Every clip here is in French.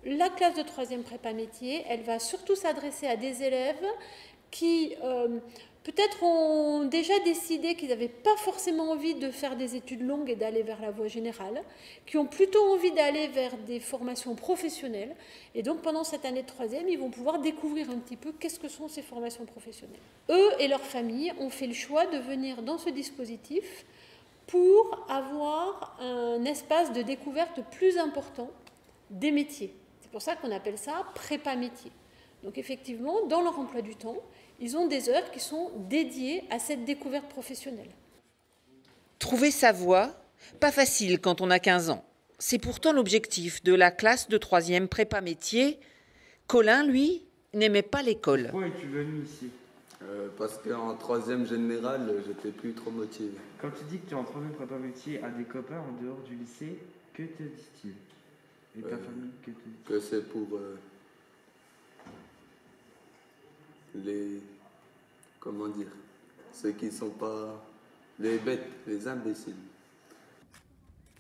la classe de 3e prépa métier, elle va surtout s'adresser à des élèves qui peut-être ont déjà décidé qu'ils n'avaient pas forcément envie de faire des études longues et d'aller vers la voie générale, qui ont plutôt envie d'aller vers des formations professionnelles. Et donc pendant cette année de 3e, ils vont pouvoir découvrir un petit peu qu'est-ce que sont ces formations professionnelles. Eux et leurs familles ont fait le choix de venir dans ce dispositif pour avoir un espace de découverte plus important des métiers. C'est pour ça qu'on appelle ça prépa métier. Donc effectivement, dans leur emploi du temps, ils ont des heures qui sont dédiées à cette découverte professionnelle. Trouver sa voie, pas facile quand on a 15 ans. C'est pourtant l'objectif de la classe de 3e prépa métier. Colin, lui, n'aimait pas l'école. Pourquoi es-tu venu ici? Parce qu'en 3e générale, j'étais plus trop motivé. Quand tu dis que tu es en 3e prépa métier à des copains en dehors du lycée, que te disent-ils? Et ta famille, que te dit-il? Que c'est pour les... Comment dire? Ceux qui ne sont pas les bêtes, les imbéciles.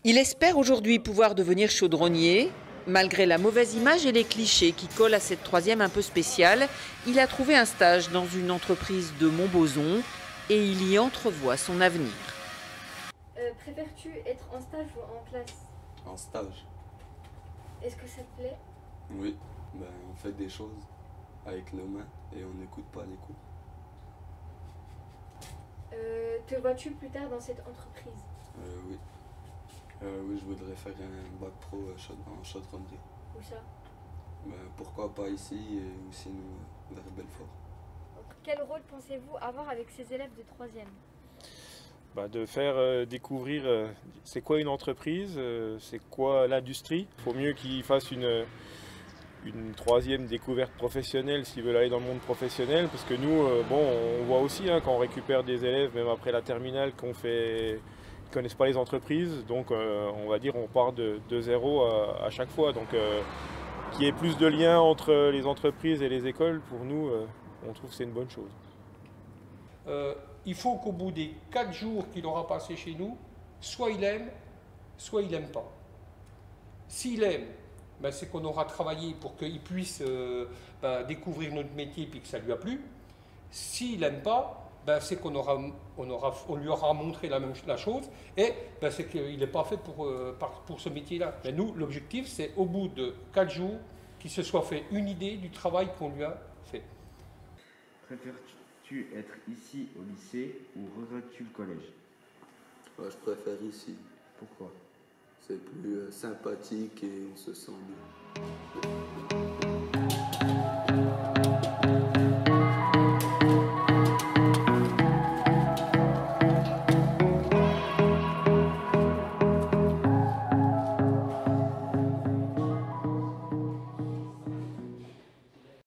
Il espère aujourd'hui pouvoir devenir chaudronnier. Malgré la mauvaise image et les clichés qui collent à cette 3e un peu spéciale, il a trouvé un stage dans une entreprise de Montbozon et il y entrevoit son avenir. Préfères-tu être en stage ou en classe? En stage. Est-ce que ça te plaît? Oui, on fait des choses avec nos mains et on n'écoute pas les cours. Te vois-tu plus tard dans cette entreprise? Oui. Oui, je voudrais faire un bac pro en chaudronnerie. Où ça? Pourquoi pas ici et aussi vers Belfort. Quel rôle pensez-vous avoir avec ces élèves de 3e? De faire découvrir c'est quoi une entreprise, c'est quoi l'industrie. Il faut mieux qu'ils fassent une 3e découverte professionnelle s'ils veulent aller dans le monde professionnel. Parce que nous, on voit aussi quand on récupère des élèves, même après la terminale, qui ne connaissent pas les entreprises. Donc on va dire on part de zéro à chaque fois. Donc qu'il y ait plus de liens entre les entreprises et les écoles, pour nous, on trouve que c'est une bonne chose. Il faut qu'au bout des 4 jours qu'il aura passé chez nous, soit il aime, soit il n'aime pas. S'il aime, c'est qu'on aura travaillé pour qu'il puisse découvrir notre métier et que ça lui a plu. S'il n'aime pas, c'est qu'on on lui aura montré la chose et c'est qu'il n'est pas fait pour ce métier-là. Nous, l'objectif, c'est au bout de 4 jours qu'il se soit fait une idée du travail qu'on lui a fait. Préfères-tu être ici au lycée ou regrettes-tu le collège? Je préfère ici. Pourquoi? C'est plus sympathique et on se sent bien.